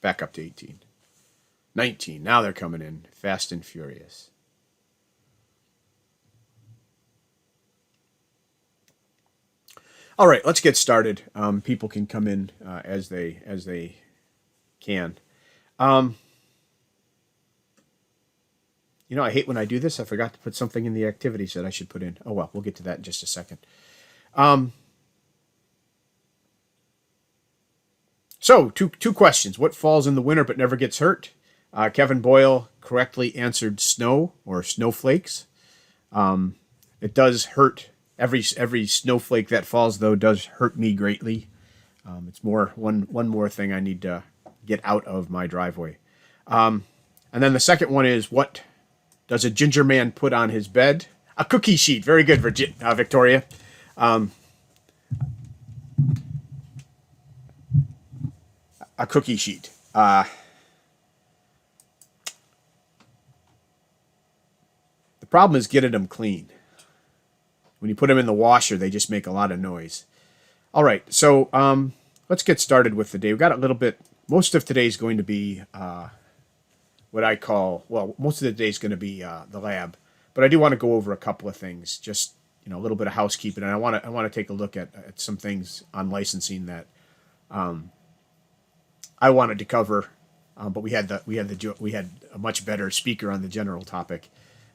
Back up to 18. 19. Now they're coming in fast and furious. All right, let's get started. People can come in as they can. I hate when I do this. I forgot to put something in the activities that I should put in. Oh well, we'll get to that in just a second. So two questions. What falls in the winter but never gets hurt? Kevin Boyle correctly answered snow or snowflakes. It does hurt. Every snowflake that falls, though, does hurt me greatly. It's one more thing I need to get out of my driveway. And then the second one is, what does a ginger man put on his bed? A cookie sheet. Very good, Victoria. A cookie sheet. The problem is getting them clean. When you put them in the washer, they just make a lot of noise. All right, so let's get started with the day. We've got a little bit. Most of today is going to be what I call, most of the day is going to be the lab. But I do want to go over a couple of things, just a little bit of housekeeping, and I want to take a look at some things on licensing that I wanted to cover. But we had a much better speaker on the general topic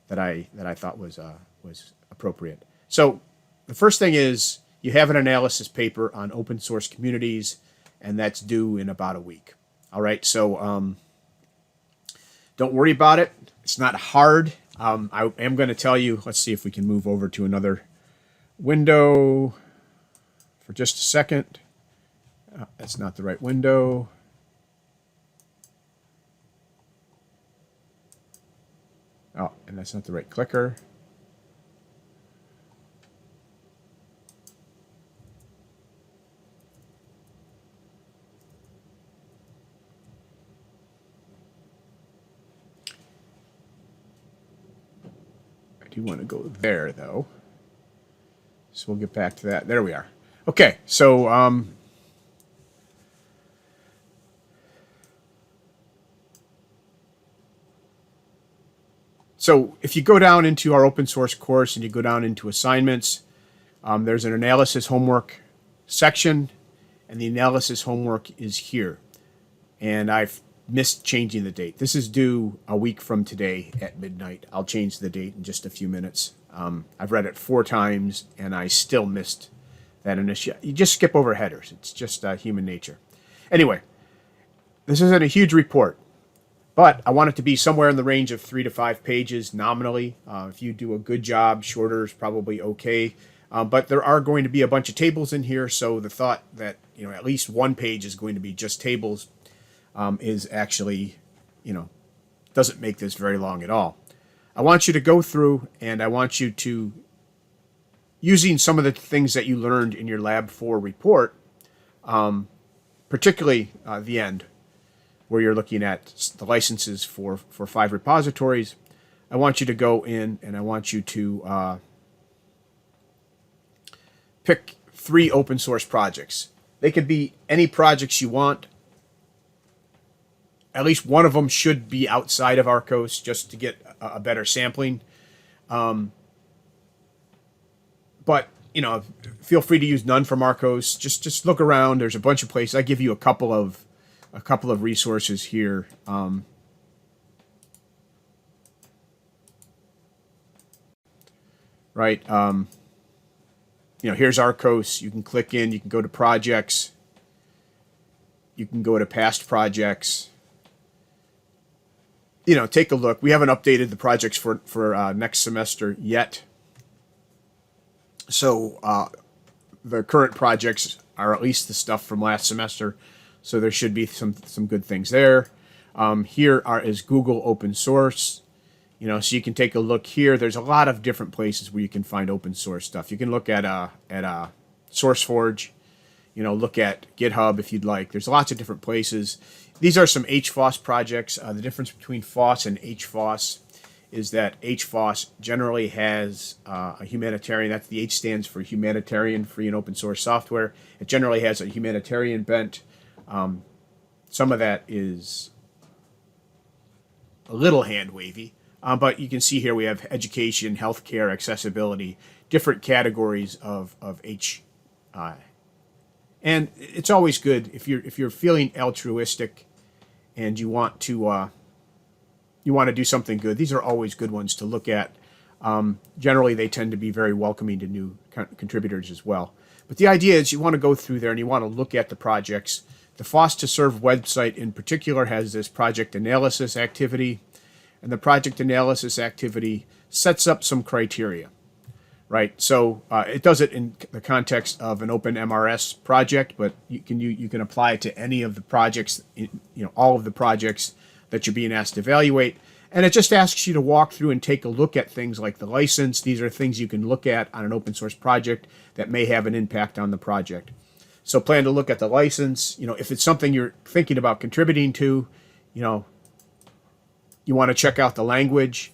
that I thought was appropriate. So the first thing is, you have an analysis paper on open source communities, and that's due in about a week. All right, so don't worry about it. It's not hard. I am going to tell you, let's see if we can move over to another window for just a second. That's not the right window. Oh, and that's not the right clicker. I do want to go there, though. So we'll get back to that. There we are. Okay, so So if you go down into our open source course and you go down into assignments, there's an analysis homework section, and the analysis homework is here. And I've missed changing the date. This is due a week from today at midnight. I'll change the date in just a few minutes. I've read it 4 times, and I still missed that initial. You just skip over headers. It's just human nature. Anyway, this isn't a huge report, but I want it to be somewhere in the range of 3 to 5 pages nominally. If you do a good job, shorter is probably okay. But there are going to be a bunch of tables in here, so the thought that at least one page is going to be just tables is actually, doesn't make this very long at all. I want you to go through, and I want you to, using some of the things that you learned in your Lab 4 report, particularly the end, where you're looking at the licenses for 5 repositories, I want you to go in and I want you to pick 3 open source projects. They could be any projects you want. At least one of them should be outside of Arcos just to get a better sampling. But feel free to use none from Arcos. Just look around. There's a bunch of places. I give you a couple of resources here. Right. Here's Arcos. You can click in. You can go to projects. You can go to past projects. Take a look. We haven't updated the projects for next semester yet. So the current projects are at least the stuff from last semester. So there should be some good things there. Here is Google open source. So you can take a look here. There's a lot of different places where you can find open source stuff. You can look at SourceForge. Look at GitHub if you'd like. There's lots of different places. These are some HFOSS projects. The difference between FOSS and HFOSS is that HFOSS generally has a humanitarian. That's the H stands for humanitarian, free and open source software. It generally has a humanitarian bent. Some of that is a little hand wavy, but you can see here we have education, healthcare, accessibility, different categories of H. And it's always good if you're feeling altruistic and you want to do something good. These are always good ones to look at. Generally, they tend to be very welcoming to new contributors as well. But the idea is you want to go through there and you want to look at the projects. The FOSS2Serve website in particular has this project analysis activity, and the project analysis activity sets up some criteria, right? So it does it in the context of an open MRS project, but you can apply it to any of the projects, all of the projects that you're being asked to evaluate. And it just asks you to walk through and take a look at things like the license. These are things you can look at on an open source project that may have an impact on the project. So plan to look at the license. If it's something you're thinking about contributing to, you want to check out the language.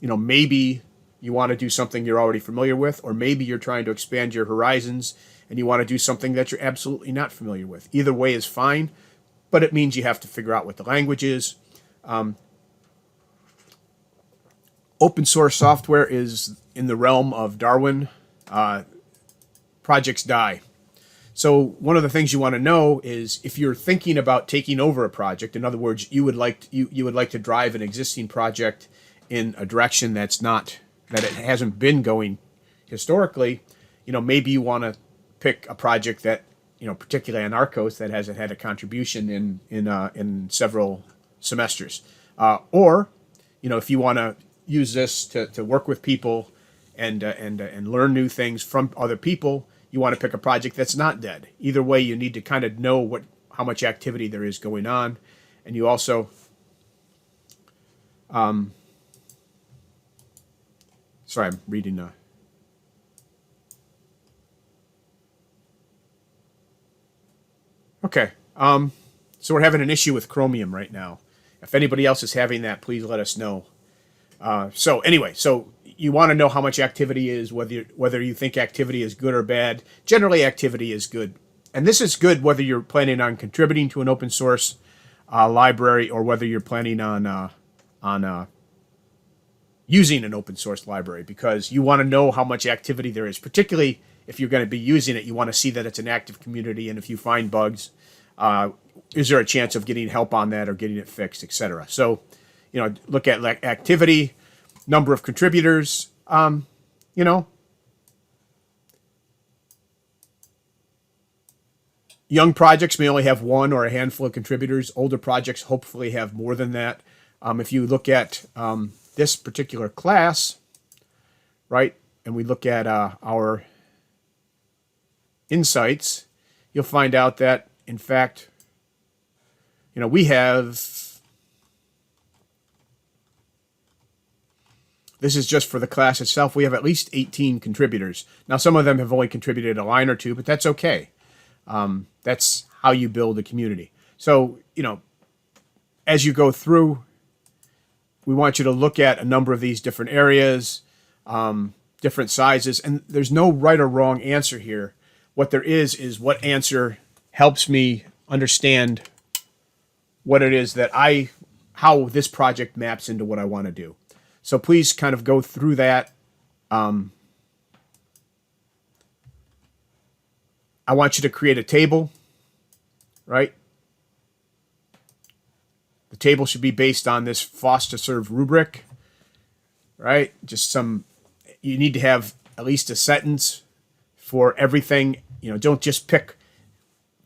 Maybe you want to do something you're already familiar with, or maybe you're trying to expand your horizons and you want to do something that you're absolutely not familiar with. Either way is fine, but it means you have to figure out what the language is. Open source software is in the realm of Darwin. Projects die. So one of the things you want to know is if you're thinking about taking over a project, in other words, you would like to drive an existing project in a direction that it hasn't been going historically, maybe you want to pick a project that, particularly on Arcos, that hasn't had a contribution in several semesters, or if you want to use this to work with people and learn new things from other people, you want to pick a project that's not dead. Either way, you need to kind of know how much activity there is going on, and you also sorry, I'm reading. Okay, so we're having an issue with Chromium right now. If anybody else is having that, please let us know. So you want to know how much activity is, whether you think activity is good or bad. Generally, activity is good. And this is good whether you're planning on contributing to an open source library or whether you're planning on using an open source library, because you want to know how much activity there is. Particularly if you're going to be using it, you want to see that it's an active community, and if you find bugs, is there a chance of getting help on that or getting it fixed, etc. So, look at activity, number of contributors, Young projects may only have one or a handful of contributors. Older projects hopefully have more than that. If you look at this particular class, right, and we look at our insights, you'll find out that, in fact, we have... This is just for the class itself. We have at least 18 contributors. Now, some of them have only contributed a line or two, but that's okay. That's how you build a community. So, as you go through, we want you to look at a number of these different areas, different sizes, and there's no right or wrong answer here. What there is what answer helps me understand what it is how this project maps into what I want to do. So please kind of go through that. I want you to create a table, right? The table should be based on this FOSS2Serve rubric, right? You need to have at least a sentence for everything. Don't just pick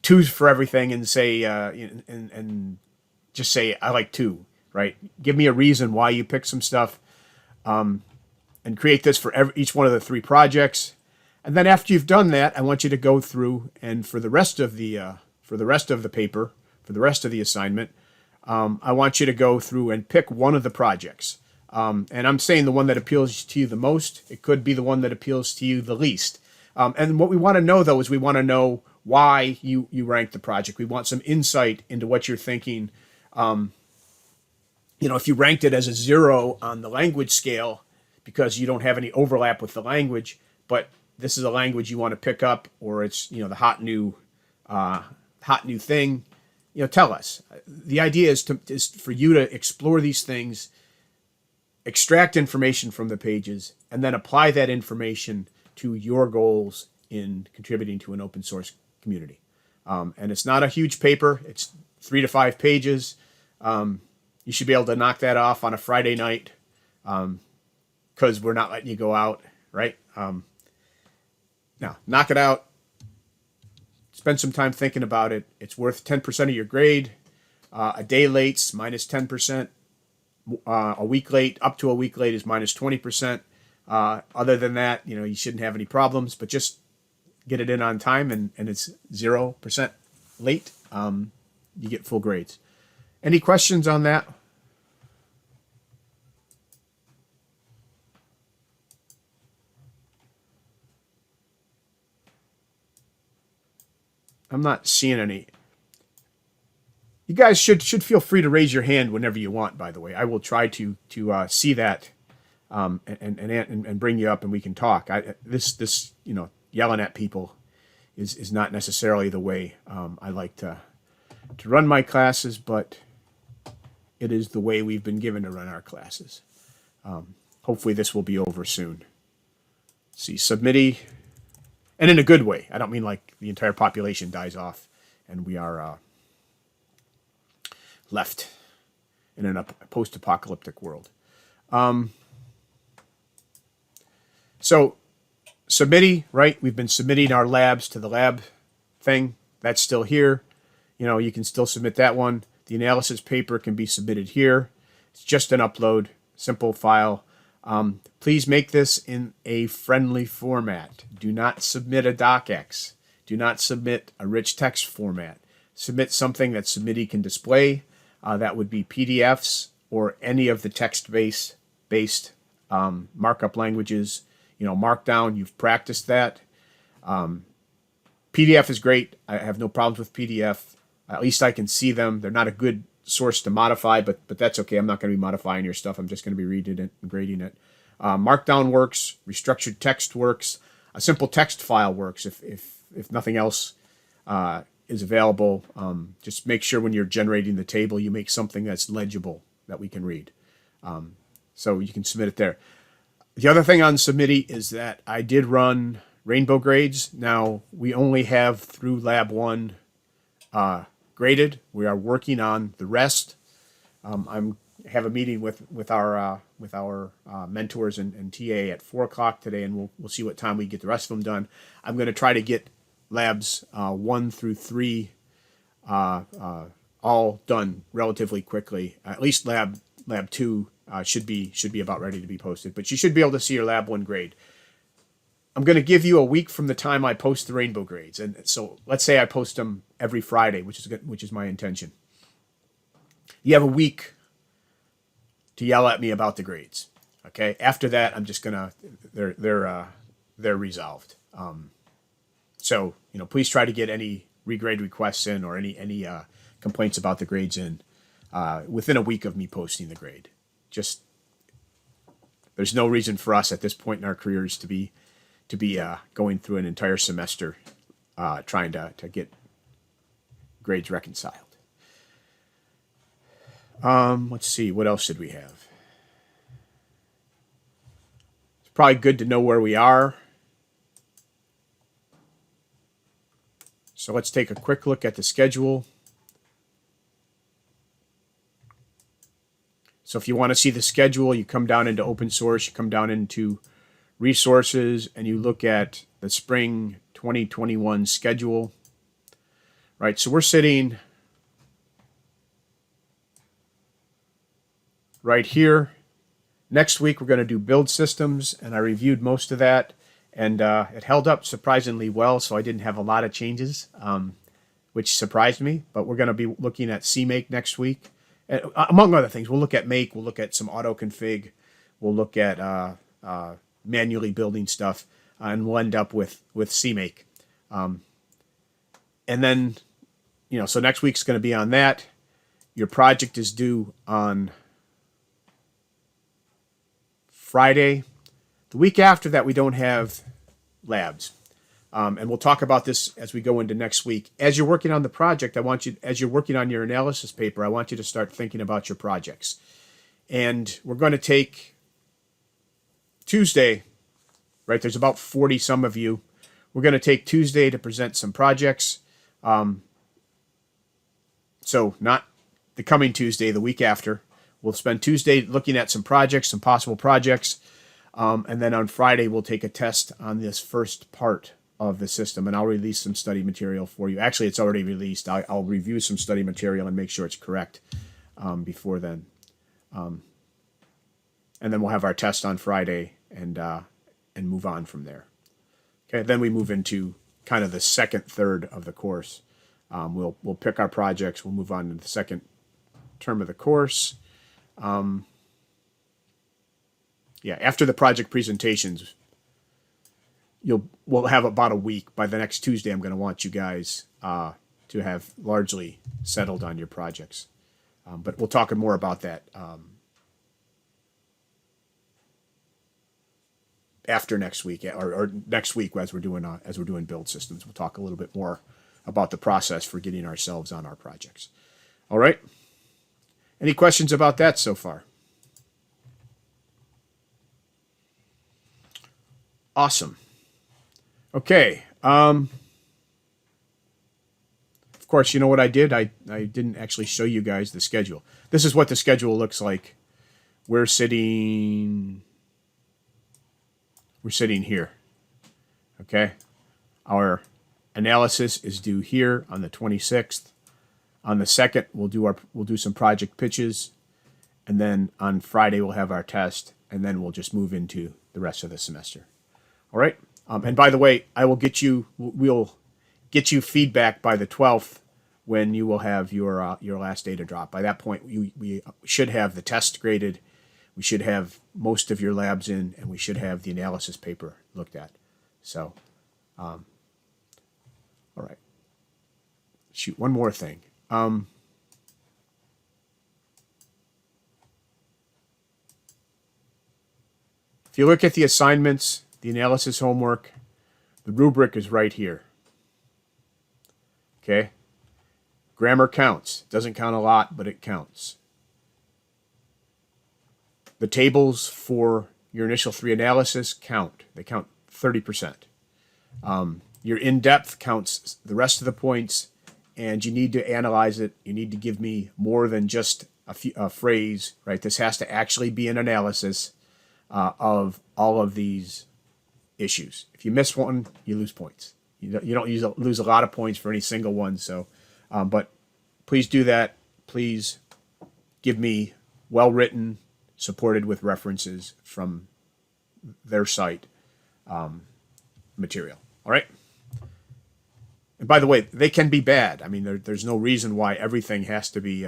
two for everything and say, and just say, I like two, right? Give me a reason why you pick some stuff. And create this for each one of the three projects, and then after you've done that, I want you to go through and for the rest of the paper, for the rest of the assignment, I want you to go through and pick one of the projects. And I'm saying the one that appeals to you the most. It could be the one that appeals to you the least. And what we want to know, though, is we want to know why you rank the project. We want some insight into what you're thinking. If you ranked it as a 0 on the language scale because you don't have any overlap with the language, but this is a language you want to pick up, or it's the hot new thing, tell us. The idea is for you to explore these things, extract information from the pages, and then apply that information to your goals in contributing to an open source community. And it's not a huge paper. It's 3 to 5 pages. You should be able to knock that off on a Friday night, because we're not letting you go out, right? Now, knock it out. Spend some time thinking about it. It's worth 10% of your grade. A day late's minus 10%. A week late, up to a week late, is minus 20%. Other than that, you shouldn't have any problems, but just get it in on time, and it's 0% late. You get full grades. Any questions on that? I'm not seeing any. You guys should feel free to raise your hand whenever you want, by the way. I will try to see that and bring you up, and we can talk. This yelling at people is not necessarily the way I like to run my classes, but it is the way we've been given to run our classes. Hopefully this will be over soon. See, submittee, and in a good way. I don't mean like the entire population dies off and we are left in a post-apocalyptic world. So submittee, right? We've been submitting our labs to the lab thing. That's still here. You can still submit that one. The analysis paper can be submitted here. It's just an upload, simple file. Please make this in a friendly format. Do not submit a docx. Do not submit a rich text format. Submit something that submittee can display. That would be PDFs or any of the text-based markup languages. Markdown, you've practiced that. PDF is great. I have no problems with PDF. At least I can see them. They're not a good source to modify, but that's okay. I'm not going to be modifying your stuff. I'm just going to be reading it and grading it. Markdown works. Restructured text works. A simple text file works if nothing else is available. Just make sure when you're generating the table, you make something that's legible that we can read. So you can submit it there. The other thing on submittee is that I did run rainbow grades. Now, we only have through Lab 1 graded. We are working on the rest. I have a meeting with our mentors and TA at 4 o'clock today, and we'll see what time we get the rest of them done. I'm going to try to get labs 1 through 3 all done relatively quickly. At least lab 2 should be about ready to be posted, but you should be able to see your lab 1 grade. I'm going to give you a week from the time I post the rainbow grades, and so let's say I post them every Friday, which is my intention. You have a week to yell at me about the grades. Okay. After that, I'm just gonna they're resolved. So please try to get any regrade requests in or any complaints about the grades in within a week of me posting the grade. Just there's no reason for us at this point in our careers to be going through an entire semester trying to get grades reconciled. Let's see, what else did we have? It's probably good to know where we are. So let's take a quick look at the schedule. So if you want to see the schedule, you come down into open source, you come down into resources, and you look at the spring 2021 schedule. Right, so we're sitting right here. Next week, we're going to do build systems, and I reviewed most of that, and it held up surprisingly well, so I didn't have a lot of changes, which surprised me, but we're going to be looking at CMake next week. And, among other things, we'll look at make, we'll look at some auto config, we'll look at manually building stuff, and we'll end up with CMake. And then, so next week's going to be on that. Your project is due on Friday. The week after that, we don't have labs. And we'll talk about this as we go into next week. As you're working on the project, as you're working on your analysis paper, I want you to start thinking about your projects. And we're going to take Tuesday, right? There's about 40 some of you. We're going to take Tuesday to present some projects. So not the coming Tuesday, the week after. We'll spend Tuesday looking at some projects, some possible projects. And then on Friday, we'll take a test on this first part of the system, and I'll release some study material for you. Actually, it's already released. I'll review some study material and make sure it's correct before then. And then we'll have our test on Friday and move on from there. Okay, then we move into kind of the second third of the course. We'll pick our projects. We'll move on to the second term of the course. After the project presentations, we'll have about a week. By the next Tuesday, I'm going to want you guys to have largely settled on your projects. But we'll talk more about that after next week, or next week as we're doing build systems. We'll talk a little bit more about the process for getting ourselves on our projects. All right. Any questions about that so far? Awesome. Okay. Of course, you know what I did? I didn't actually show you guys the schedule. This is what the schedule looks like. We're sitting here. Okay. Our analysis is due here on the 26th. On the 2nd, we'll do some project pitches, and then on Friday we'll have our test, and then we'll just move into the rest of the semester. All right. And by the way, we'll get you feedback by the 12th when you will have your last data drop. By that point, we should have the test graded, we should have most of your labs in, and we should have the analysis paper looked at. So, all right. Shoot, one more thing. If you look at the assignments, the analysis homework, the rubric is right here. Okay? Grammar counts. Doesn't count a lot, but it counts. The tables for your initial 3 analysis count. They count 30%. Your in-depth counts the rest of the points, and you need to analyze it. You need to give me more than just a phrase, right? This has to actually be an analysis of all of these issues. If you miss one, you lose points. You don't lose a lot of points for any single one. So, but please do that. Please give me well-written, supported with references from their site material. All right. And by the way, they can be bad. I mean, there's no reason why everything has to be,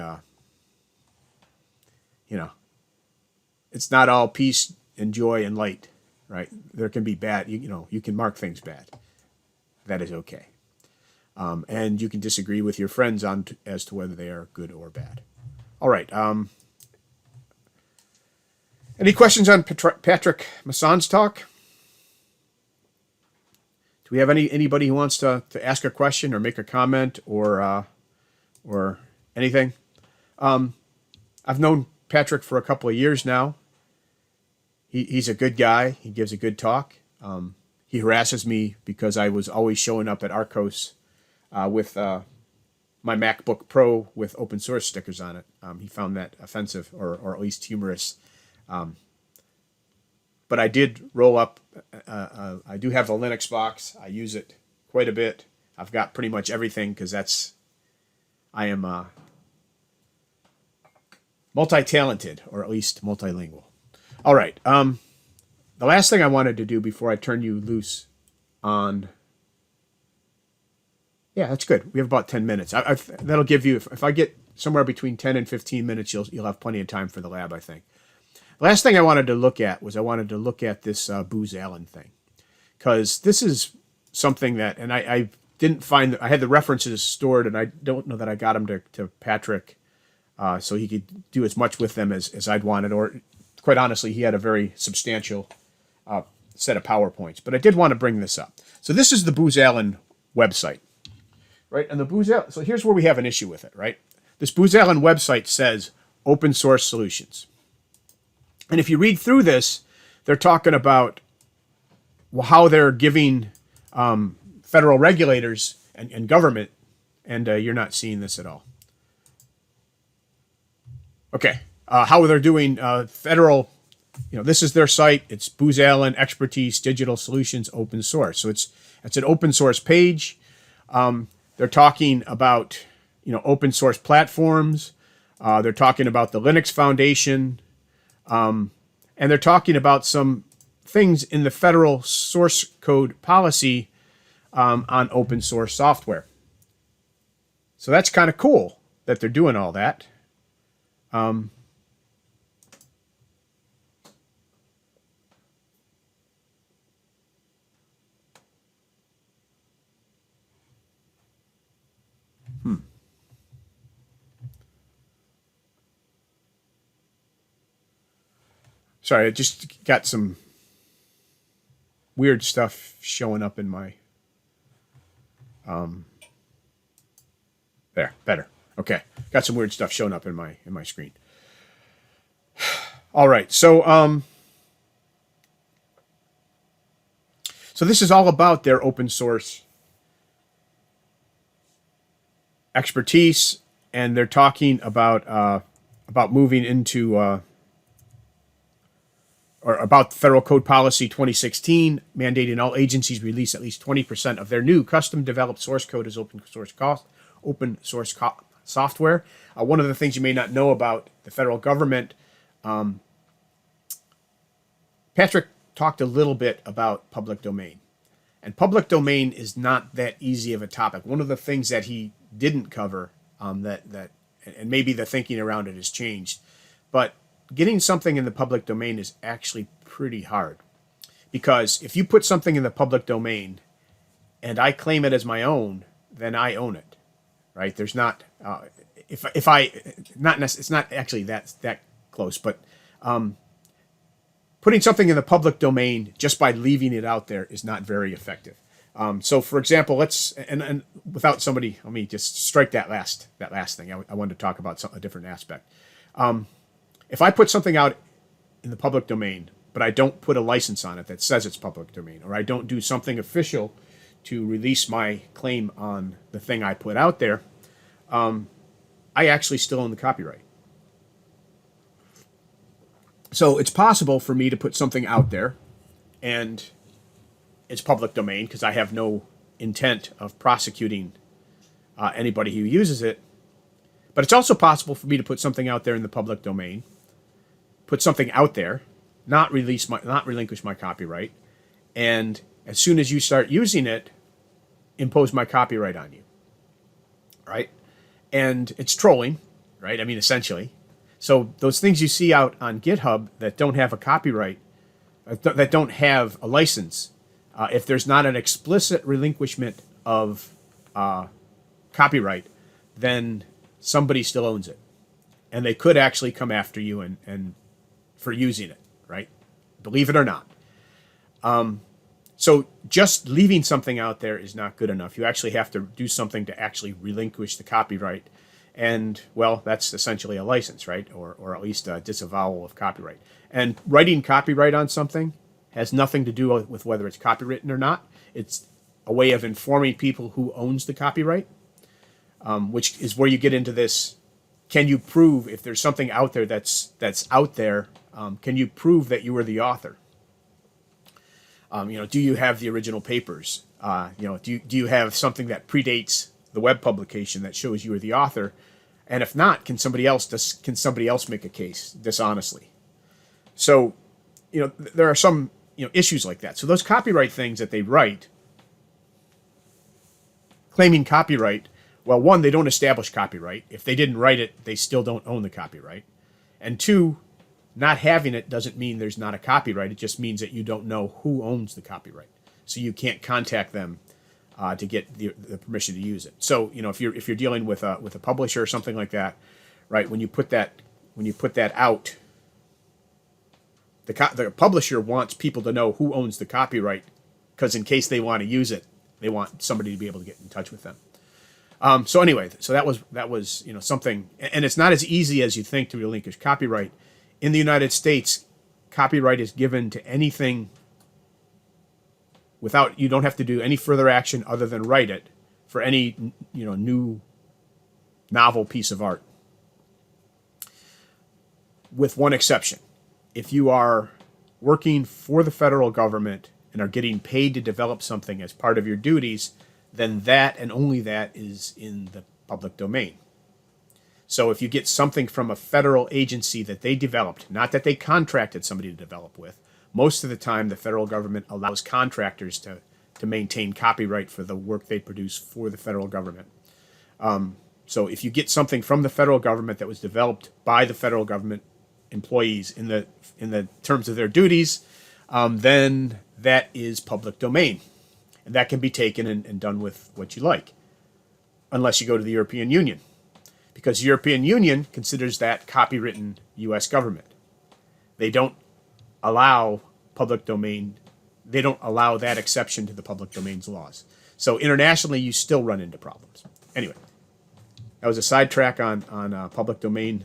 it's not all peace and joy and light, right? There can be bad. You can mark things bad. That is okay. And you can disagree with your friends as to whether they are good or bad. All right. Any questions on Patrick Masson's talk? Do we have anybody who wants to ask a question or make a comment or anything? I've known Patrick for a couple of years now. He's a good guy. He gives a good talk. He harasses me because I was always showing up at Arcos with my MacBook Pro with open source stickers on it. He found that offensive or at least humorous. But I did roll up. I do have the Linux box. I use it quite a bit. I've got pretty much everything because I am multi-talented, or at least multilingual. All right. The last thing I wanted to do before I turn you loose on... Yeah, that's good. We have about 10 minutes. That'll give you, if I get somewhere between 10 and 15 minutes, you'll have plenty of time for the lab, I think. The last thing I wanted to look at was this Booz Allen thing. Because this is something that, and I didn't find that I had the references stored, and I don't know that I got them to Patrick so he could do as much with them as I'd wanted, or quite honestly, he had a very substantial set of PowerPoints. But I did want to bring this up. So this is the Booz Allen website, right? And the Booz Allen, so here's where we have an issue with it, right? This Booz Allen website says open source solutions. And if you read through this, they're talking about how they're giving federal regulators and government, and you're not seeing this at all. Okay, how they're doing federal, this is their site. It's Booz Allen Expertise Digital Solutions Open Source. So it's an open source page. They're talking about open source platforms. They're talking about the Linux Foundation, and they're talking about some things in the federal source code policy on open source software. So that's kind of cool that they're doing all that. Sorry, I just got some weird stuff showing up in my... There, better. Okay, got some weird stuff showing up in my screen. All right, so this is all about their open source expertise, and they're talking about moving into or about Federal Code Policy 2016, mandating all agencies release at least 20% of their new custom-developed source code as open source software. One of the things you may not know about the federal government, Patrick talked a little bit about public domain. And public domain is not that easy of a topic. One of the things that he didn't cover, and maybe the thinking around it has changed, but getting something in the public domain is actually pretty hard. Because if you put something in the public domain and I claim it as my own, then I own it, right? There's not, it's not actually that close, but putting something in the public domain just by leaving it out there is not very effective. So for example, and without somebody, let me just strike that last thing. I wanted to talk about a different aspect. If I put something out in the public domain, but I don't put a license on it that says it's public domain, or I don't do something official to release my claim on the thing I put out there, I actually still own the copyright. So it's possible for me to put something out there and it's public domain because I have no intent of prosecuting anybody who uses it. But it's also possible for me to put something out there in the public domain, put something out there, not relinquish my copyright, and as soon as you start using it, impose my copyright on you, right? And it's trolling, right? I mean, essentially. So those things you see out on GitHub that don't have a copyright, that don't have a license, if there's not an explicit relinquishment of copyright, then somebody still owns it. And they could actually come after you and for using it, right? Believe it or not. So just leaving something out there is not good enough. You actually have to do something to actually relinquish the copyright. And, well, that's essentially a license, right? Or at least a disavowal of copyright. And writing copyright on something has nothing to do with whether it's copywritten or not. It's a way of informing people who owns the copyright, which is where you get into this. Can you prove, if there's something out there that's out there, can you prove that you were the author? Do you have the original papers? Do you have something that predates the web publication that shows you were the author? And if not, can somebody else make a case dishonestly? So, there are some issues like that. So those copyright things that they write, claiming copyright, well, one, they don't establish copyright. If they didn't write it, they still don't own the copyright. And two, not having it doesn't mean there's not a copyright. It just means that you don't know who owns the copyright. So you can't contact them to get the permission to use it. So if you're dealing with a publisher or something like that, right? When you put that out, the publisher wants people to know who owns the copyright because in case they want to use it, they want somebody to be able to get in touch with them. So anyway, so that was something, and it's not as easy as you think to relinquish copyright. In the United States, copyright is given to anything without, you don't have to do any further action other than write it for any new novel piece of art, with one exception. If you are working for the federal government and are getting paid to develop something as part of your duties, then that and only that is in the public domain. So if you get something from a federal agency that they developed, not that they contracted somebody to develop with, most of the time the federal government allows contractors to maintain copyright for the work they produce for the federal government. So if you get something from the federal government that was developed by the federal government employees in the terms of their duties, then that is public domain. And that can be taken and done with what you like, unless you go to the European Union, because the European Union considers that copywritten U.S. government. They don't allow public domain. They don't allow that exception to the public domain's laws. So internationally, you still run into problems. Anyway, that was a sidetrack on public domain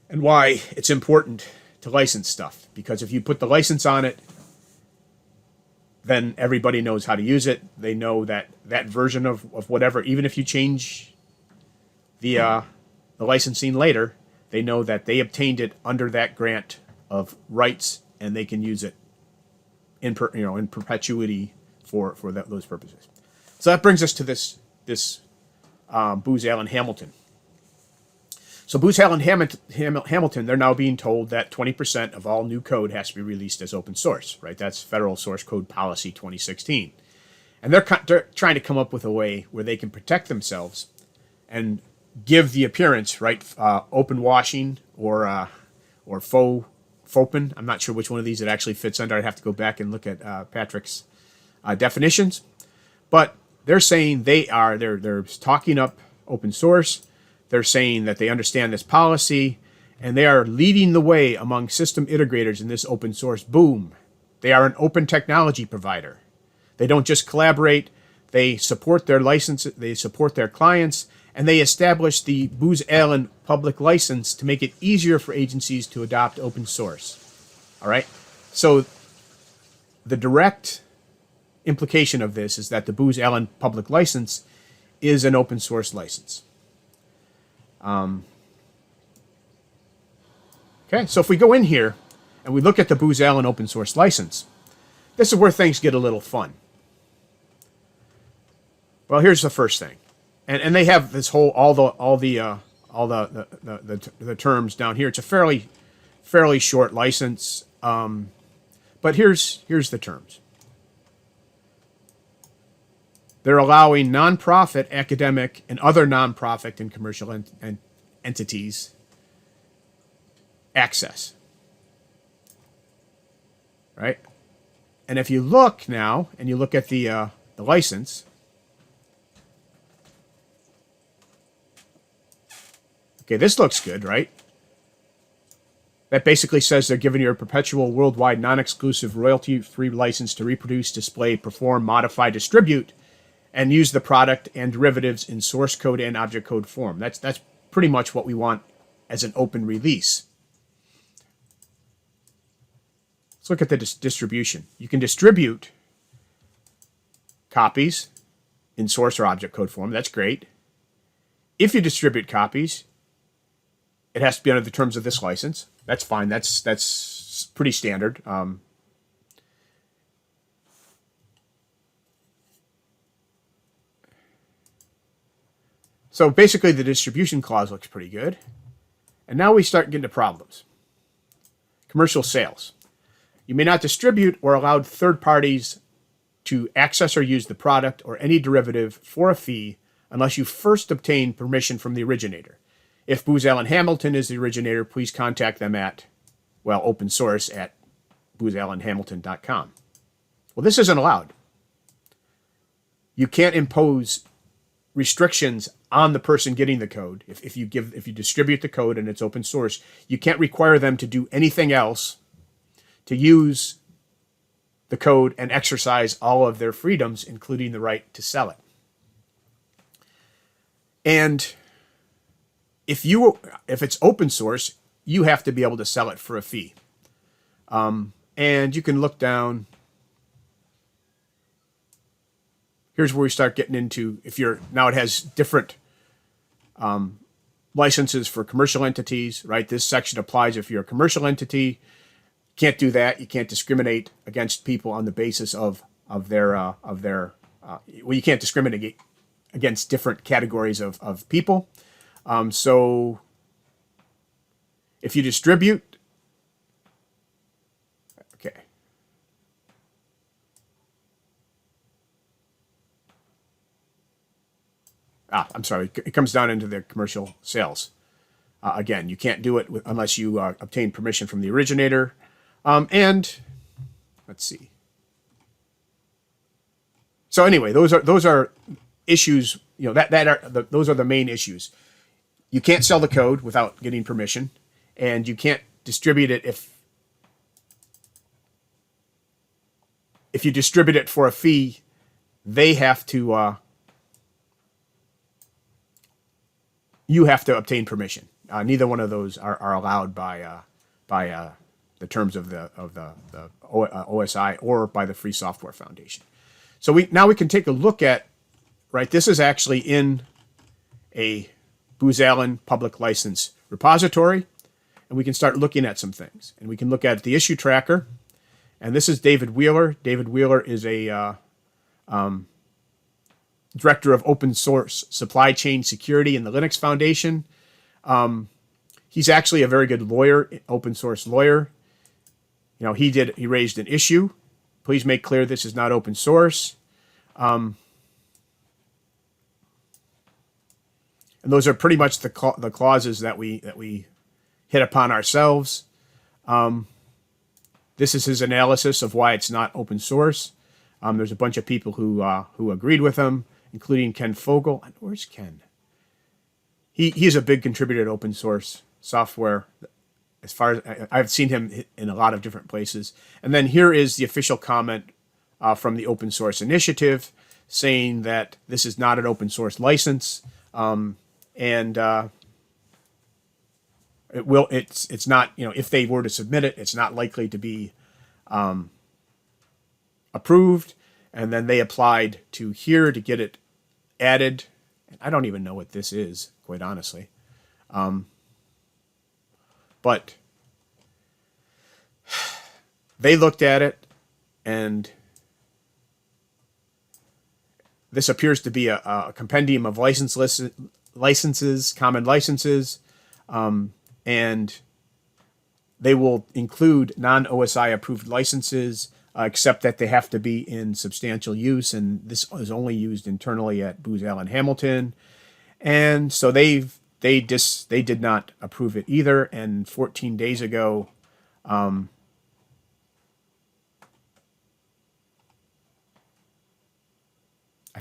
and why it's important to license stuff. Because if you put the license on it, then everybody knows how to use it. They know that version of whatever, even if you change the licensing later, they know that they obtained it under that grant of rights, and they can use it in perpetuity for those purposes. So that brings us to this Booz Allen Hamilton. So Booz Allen Hamilton, they're now being told that 20% of all new code has to be released as open source, right? That's Federal Source Code Policy 2016. And they're trying to come up with a way where they can protect themselves and give the appearance, right? Open washing or FOPN. I'm not sure which one of these it actually fits under. I'd have to go back and look at Patrick's definitions. But they're saying they're talking up open source. They're saying that they understand this policy, and they are leading the way among system integrators in this open source boom. They are an open technology provider. They don't just collaborate. They support their license. They support their clients, and they establish the Booz Allen public license to make it easier for agencies to adopt open source. All right. So the direct implication of this is that the Booz Allen public license is an open source license. Okay, so if we go in here and we look at the Booz Allen open source license, this is where things get a little fun. Well, here's the first thing, and they have this whole all the terms down here. It's a fairly short license, but here's the terms. They're allowing nonprofit, academic, and other nonprofit and commercial entities access. Right? And if you look now, and you look at the license, okay, this looks good, right? That basically says they're giving you a perpetual worldwide non-exclusive royalty-free license to reproduce, display, perform, modify, distribute, and use the product and derivatives in source code and object code form. That's pretty much what we want as an open release. Let's look at the distribution. You can distribute copies in source or object code form. That's great. If you distribute copies, it has to be under the terms of this license. That's fine. That's pretty standard. So basically, the distribution clause looks pretty good. And now we start getting to problems. Commercial sales. You may not distribute or allow third parties to access or use the product or any derivative for a fee unless you first obtain permission from the originator. If Booz Allen Hamilton is the originator, please contact them at, open source at boozallenhamilton.com. Well, this isn't allowed. You can't impose restrictions on the person getting the code. If you distribute the code and it's open source, you can't require them to do anything else to use the code and exercise all of their freedoms, including the right to sell it. And if it's open source, you have to be able to sell it for a fee. And you can look down. Here's where we start getting into, now it has different licenses for commercial entities, right? This section applies if you're a commercial entity. Can't do that. You can't discriminate against people on the basis of their well, you can't discriminate against different categories of people. So if you distribute, okay. I'm sorry. It comes down into the commercial sales. Again, you can't do it unless you obtain permission from the originator. And let's see. So anyway, those are issues. You know those are the main issues. You can't sell the code without getting permission, and you can't distribute it if you distribute it for a fee. They have to. You have to obtain permission. Neither one of those are allowed by the terms of the OSI or by the Free Software Foundation. So now we can take a look at, right, this is actually in a Booz Allen public license repository, and we can start looking at some things. And we can look at the issue tracker, and this is David Wheeler. David Wheeler is a director of open source supply chain security in the Linux Foundation. He's actually a very good lawyer, open source lawyer. You know, he raised an issue. Please make clear this is not open source. And those are pretty much the clauses that we hit upon ourselves. This is his analysis of why it's not open source. There's a bunch of people who agreed with him, including Ken Fogel. Where's Ken? He's a big contributor to open source software. As far as I've seen him in a lot of different places. And then here is the official comment from the Open Source Initiative saying that this is not an open source license. It's not, you know, if they were to submit it, it's not likely to be approved. And then they applied to here to get it added. I don't even know what this is, quite honestly. But they looked at it, and this appears to be a compendium of licenses, common licenses, and they will include non-OSI approved licenses, except that they have to be in substantial use, and this is only used internally at Booz Allen Hamilton. And so they did not approve it either. And 14 days ago, I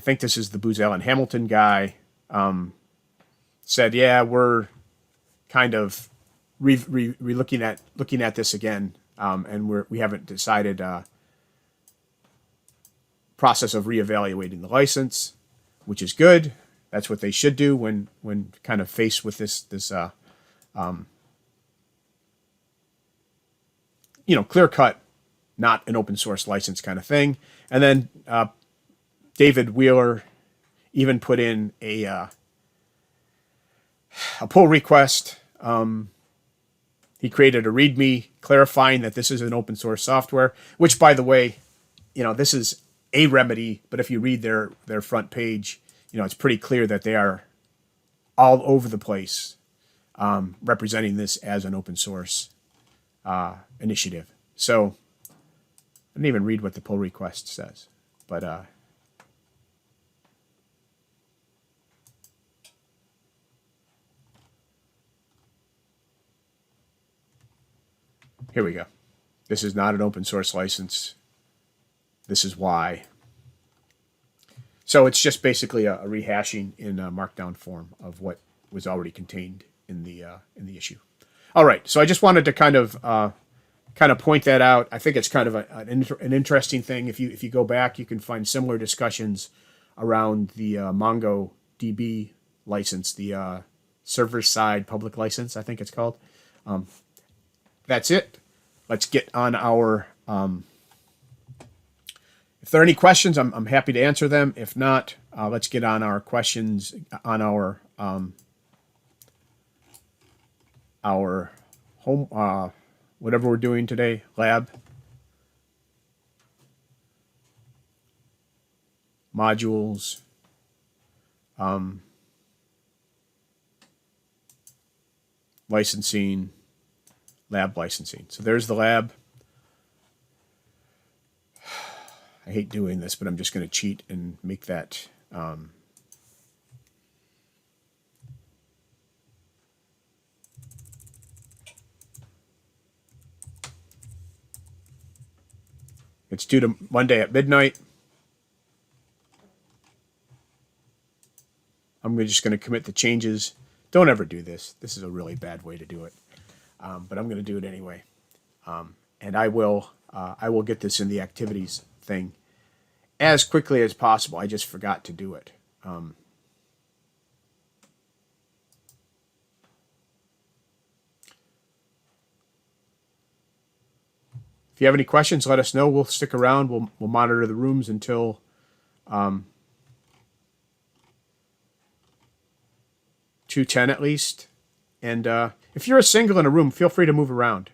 think this is the Booz Allen Hamilton guy, said, yeah, we're kind of looking at this again, and we haven't decided process of reevaluating the license, which is good. That's what they should do when kind of faced with this clear cut, not an open source license kind of thing. And then David Wheeler even put in a pull request. He created a README clarifying that this is an open source software, which, by the way, this is a remedy. But if you read their front page, it's pretty clear that they are all over the place representing this as an open source initiative. So I didn't even read what the pull request says, but here we go. This is not an open source license. This is why. So it's just basically a rehashing in a markdown form of what was already contained in the issue. All right. So I just wanted to kind of kind of point that out. I think it's kind of an interesting thing. If you go back, you can find similar discussions around the MongoDB license, the server side public license, I think it's called. That's it. Let's get on our. If there are any questions, I'm happy to answer them. If not, let's get on our questions on our home. Whatever we're doing today, lab, modules, licensing, lab licensing. So there's the lab. I hate doing this, but I'm just going to cheat and make that. It's due to Monday at midnight. I'm just going to commit the changes. Don't ever do this. This is a really bad way to do it. But I'm going to do it anyway. And I will get this in the activities thing as quickly as possible. I just forgot to do it. If you have any questions, let us know. We'll stick around. We'll monitor the rooms until 2:10 at least. And if you're a single in a room, feel free to move around.